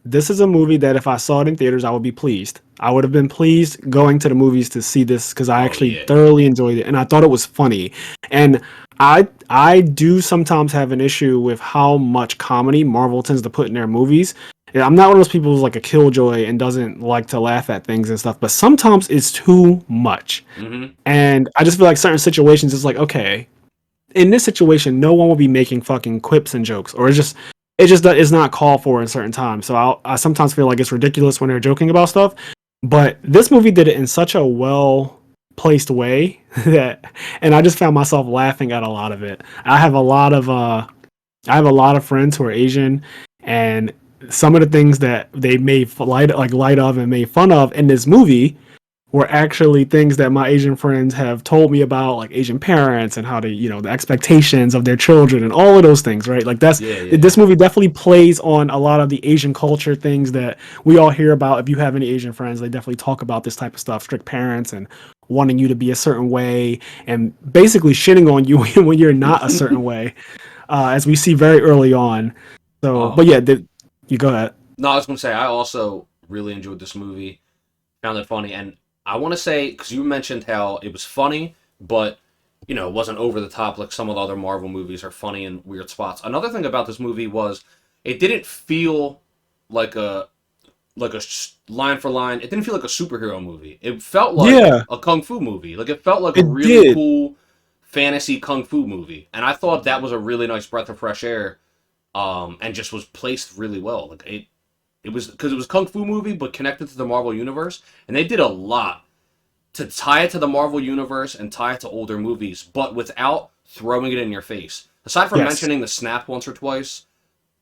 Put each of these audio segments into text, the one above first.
this is a movie that if I saw it in theaters, I would be pleased. I would have been pleased going to the movies to see this because I Oh actually yeah. thoroughly enjoyed it and I thought it was funny. And I do sometimes have an issue with how much comedy Marvel tends to put in their movies. Yeah, I'm not one of those people who's like a killjoy and doesn't like to laugh at things and stuff, but sometimes it's too much. Mm-hmm. And I just feel like certain situations, it's like, okay, in this situation, no one will be making fucking quips and jokes, or it just is not called for in certain times. So I sometimes feel like it's ridiculous when they're joking about stuff, but this movie did it in such a well placed way that, and I just found myself laughing at a lot of it. I have a lot of friends who are Asian, and some of the things that they made light of and made fun of in this movie were actually things that my Asian friends have told me about, like Asian parents and how they, the expectations of their children and all of those things, right? Like Yeah, yeah. this movie definitely plays on a lot of the Asian culture things that we all hear about. If you have any Asian friends, they definitely talk about this type of stuff, strict parents and wanting you to be a certain way and basically shitting on you when you're not a certain way, as we see very early on. So, but Um, yeah, you go ahead. no, I was gonna say I also really enjoyed this movie. Found it funny, and I want to say because you mentioned how it was funny, but it wasn't over the top like some of the other Marvel movies are funny in weird spots. Another thing about this movie was it didn't feel like a line for line. It didn't feel like a superhero movie. It felt like Yeah, a kung fu movie. Like it felt like a it really did. cool fantasy kung fu movie, and I thought that was a really nice breath of fresh air. And just was placed really well. Like it was because it was a kung fu movie, but connected to the Marvel universe, and they did a lot to tie it to the Marvel universe and tie it to older movies, but without throwing it in your face. Aside from Yes. mentioning the snap once or twice,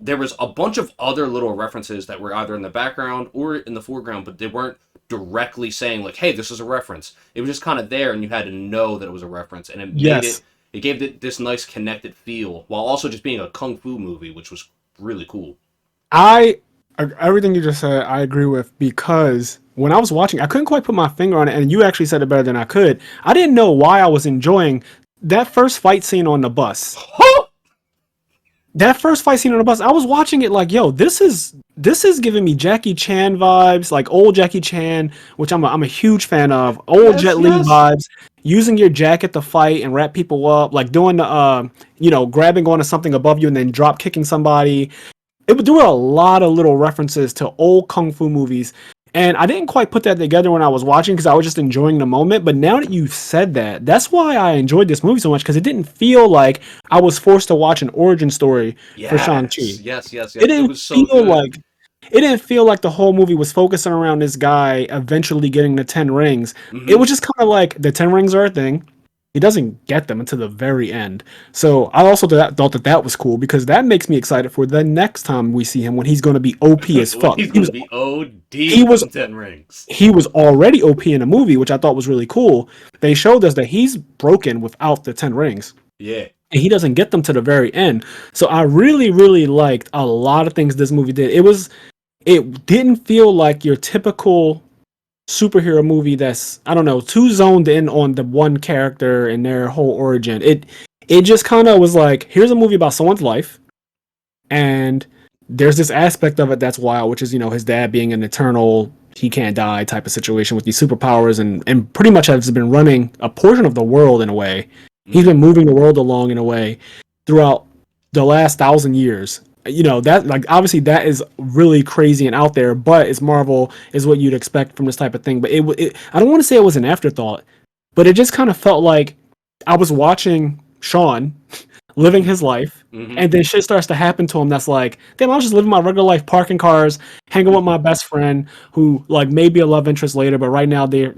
there was a bunch of other little references that were either in the background or in the foreground, but they weren't directly saying like, "Hey, this is a reference." It was just kind of there, and you had to know that it was a reference, and it made Yes. it. It gave it this nice connected feel, while also just being a kung fu movie, which was really cool. I Everything you just said, I agree with because when I was watching, I couldn't quite put my finger on it, and you actually said it better than I could. I didn't know why I was enjoying that first fight scene on the bus. That first fight scene on the bus, I was watching it like, yo, this is giving me Jackie Chan vibes, like old Jackie Chan, which I'm a huge fan of. Old Yes, Jet Li yes. vibes, using your jacket to fight and wrap people up, like doing the grabbing onto something above you and then drop kicking somebody. It would do a lot of little references to old kung fu movies, and I didn't quite put that together when I was watching because I was just enjoying the moment. But now that you've said that, that's why I enjoyed this movie so much because it didn't feel like I was forced to watch an origin story for Yes, Shang-Chi. yes, yes, It yes. It didn't was so feel good. like it didn't feel like the whole movie was focusing around this guy eventually getting the 10 rings. It Hmm. was just kind of like the 10 rings are a thing. He doesn't get them until the very end. So I also thought that that was cool because that makes me excited for the next time we see him when he's going to be OP as When fuck. he's gonna be OD He with was them 10 rings. he was already OP in the movie, which I thought was really cool. They showed us that he's broken without the 10 rings. Yeah. And he doesn't get them to the very end. So I really, really liked a lot of things this movie did. It didn't feel like your typical superhero movie that's, I don't know, too zoned in on the one character and their whole origin. It just kind of was like, here's a movie about someone's life, and there's this aspect of it that's wild, which is his dad being an eternal, he can't die type of situation with these superpowers, and pretty much has been running a portion of the world in a way. He's Hmm. been moving the world along in a way throughout the last 1,000 years. That, like, obviously that is really crazy and out there, but it's Marvel, is what you'd expect from this type of thing. But I don't want to say it was an afterthought, but it just kind of felt like I was watching Sean living his life, Hmm. and then shit starts to happen to him that's like, damn, I was just living my regular life, parking cars, hanging with my best friend, who like maybe a love interest later, but right now they're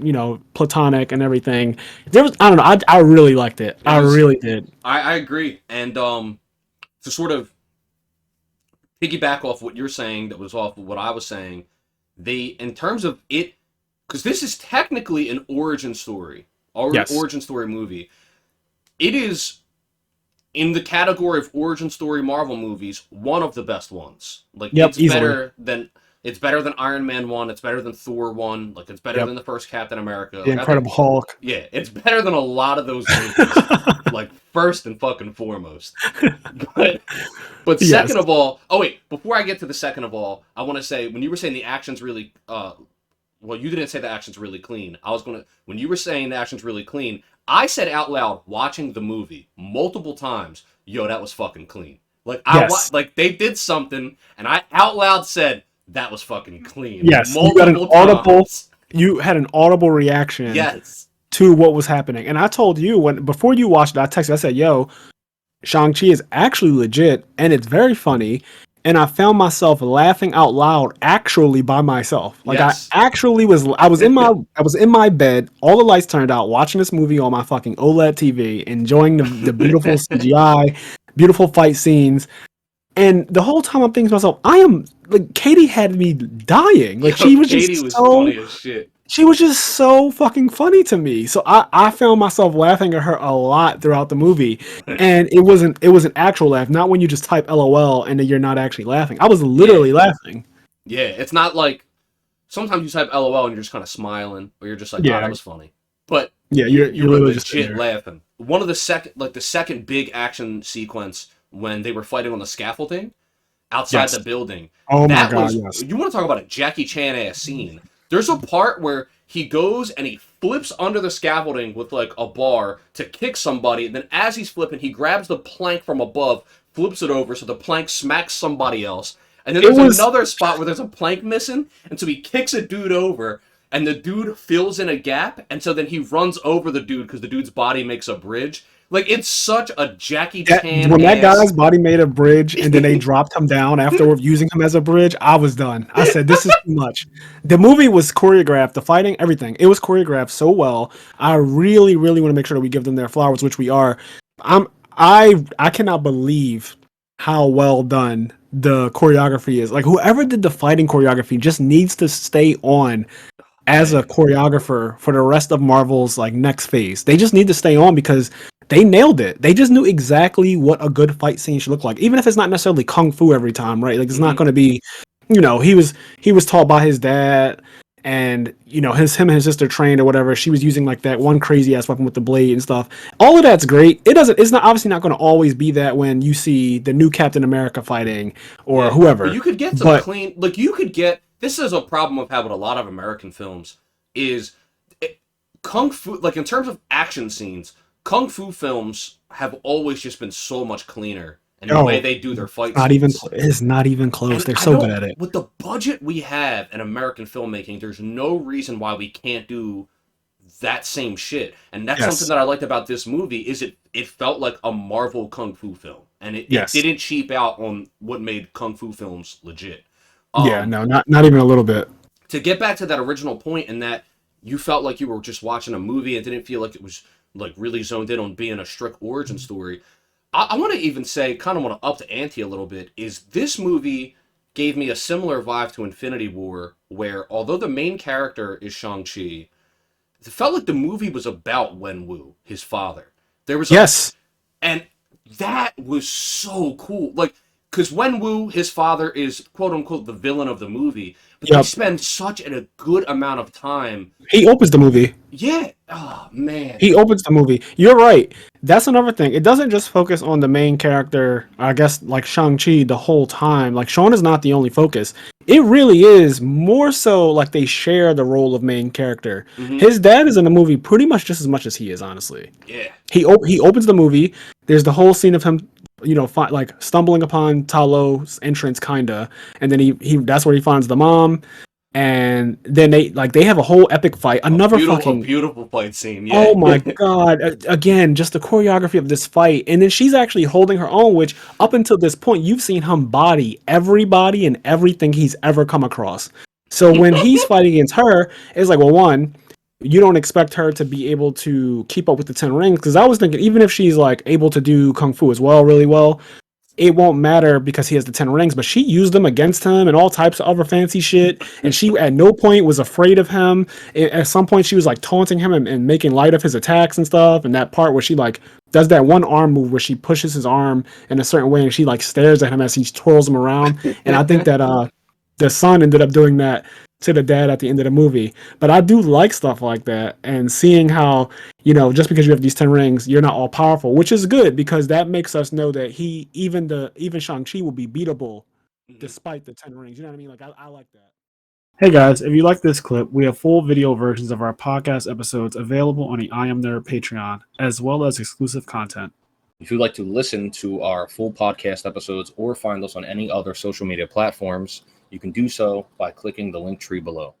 platonic and everything. There was, I don't know, I really liked it. It I was. really did. I agree, and to sort of piggyback off what you're saying, that was off of what I was saying. They, in terms of it, because this is technically an origin story, or Yes. origin story movie. It is in the category of origin story Marvel movies, one of the best ones. Like Yep. it's Easily. better than It's better than Iron Man 1. It's better than Thor 1. Like, it's better Yep. than the first Captain America. The Like, I think, Incredible Hulk. yeah, it's better than a lot of those movies. Like, first and fucking foremost. But, but Yes. second of all, oh wait, before I get to the second of all, I want to say, when you were saying the action's really, well, you didn't say the action's really clean. When you were saying the action's really clean, I said out loud, watching the movie multiple times, yo, that was fucking clean. Like, Yes. like they did something, and I out loud said, that was fucking clean. Yes. Multiple times. You had an audible reaction Yes. to what was happening. And I told you before you watched it, I texted, I said, yo, Shang-Chi is actually legit and it's very funny. And I found myself laughing out loud actually by myself. Like Yes. I was in my bed, all the lights turned out, watching this movie on my fucking OLED TV, enjoying the beautiful CGI, beautiful fight scenes. And the whole time I'm thinking to myself, I am like Katie had me dying. Like Yo, Katie was funny as shit. She was just so fucking funny to me. So I found myself laughing at her a lot throughout the movie. And it was an actual laugh, not when you just type LOL and then you're not actually laughing. I was literally laughing. Yeah, it's not like sometimes you type LOL and you're just kind of smiling, or you're just like, Yeah. oh, that was funny. But Yeah, you you're were literally just legit laughing. One of the second big action sequence when they were fighting on the scaffolding outside the building. Oh my That god, was, yes. you want to talk about a Jackie Chan ass scene. There's a part where he goes and he flips under the scaffolding with like a bar to kick somebody, and then as he's flipping, he grabs the plank from above, flips it over so the plank smacks somebody else. And then there's another spot where there's a plank missing, and so he kicks a dude over, and the dude fills in a gap, and so then he runs over the dude because the dude's body makes a bridge. Like, it's such a Jackie Chan. When that guy's body made a bridge and then they dropped him down after using him as a bridge, I was done. I said, this is too much. The movie was choreographed, the fighting, everything. It was choreographed so well. I really, really want to make sure that we give them their flowers, which we are. I cannot believe how well done the choreography is. Like, whoever did the fighting choreography just needs to stay on as a choreographer for the rest of Marvel's like next phase. They just need to stay on because they nailed it. They just knew exactly what a good fight scene should look like, even if it's not necessarily kung fu every time, right? Like, it's not going to be, he was taught by his dad, and him and his sister trained or whatever. She was using like that one crazy ass weapon with the blade and stuff. All of that's great. It's not obviously not going to always be that when you see the new Captain America fighting or whoever. But you could get some clean, like you could get. This is a problem I've had with a lot of American films. Kung fu, like in terms of action scenes, kung fu films have always just been so much cleaner in the way they do their fight scenes. It's not even close. And they're so good at it. With the budget we have in American filmmaking, there's no reason why we can't do that same shit. And that's something that I liked about this movie, is it felt like a Marvel kung fu film. And it didn't cheap out on what made kung fu films legit. No, not even a little bit. To get back to that original point, in that you felt like you were just watching a movie and didn't feel like it was like really zoned in on being a strict origin story. I want to even say, kind of want to up the ante a little bit, is this movie gave me a similar vibe to Infinity War, where although the main character is Shang-Chi, it felt like the movie was about Wenwu, his father. There was and that was so cool. Like, because Wenwu, his father, is quote unquote the villain of the movie, but they spend such a good amount of time. He opens the movie. Yeah. Oh man. He opens the movie. You're right. That's another thing. It doesn't just focus on the main character, I guess, like Shang-Chi the whole time. Like, Sean is not the only focus. It really is more so like they share the role of main character. His dad is in the movie pretty much just as much as he is, honestly. Yeah. He opens the movie. There's the whole scene of him, like stumbling upon Talo's entrance, kinda, and then he that's where he finds the mom, and then they have a whole epic fight. Another beautiful fight scene. Yeah. Oh my god! Again, just the choreography of this fight, and then she's actually holding her own. Which up until this point, you've seen him body everybody and everything he's ever come across. So when he's fighting against her, it's like, well, one, you don't expect her to be able to keep up with the 10 rings, because I was thinking even if she's like able to do kung fu as well, really well, it won't matter because he has the 10 rings. But she used them against him and all types of other fancy shit, and she at no point was afraid of him. At some point she was like taunting him and making light of his attacks and stuff, and that part where she like does that one arm move where she pushes his arm in a certain way and she like stares at him as he twirls him around. And I think that the son ended up doing that to the dad at the end of the movie. But I do like stuff like that, and seeing how, you know, just because you have these 10 rings, you're not all powerful, which is good because that makes us know that even Shang-Chi will be beatable despite the 10 rings. You know what I mean? Like I like that. Hey guys, if you like this clip, we have full video versions of our podcast episodes available on the IMNerd Patreon, as well as exclusive content. If you'd like to listen to our full podcast episodes or find us on any other social media platforms, you can do so by clicking the link tree below.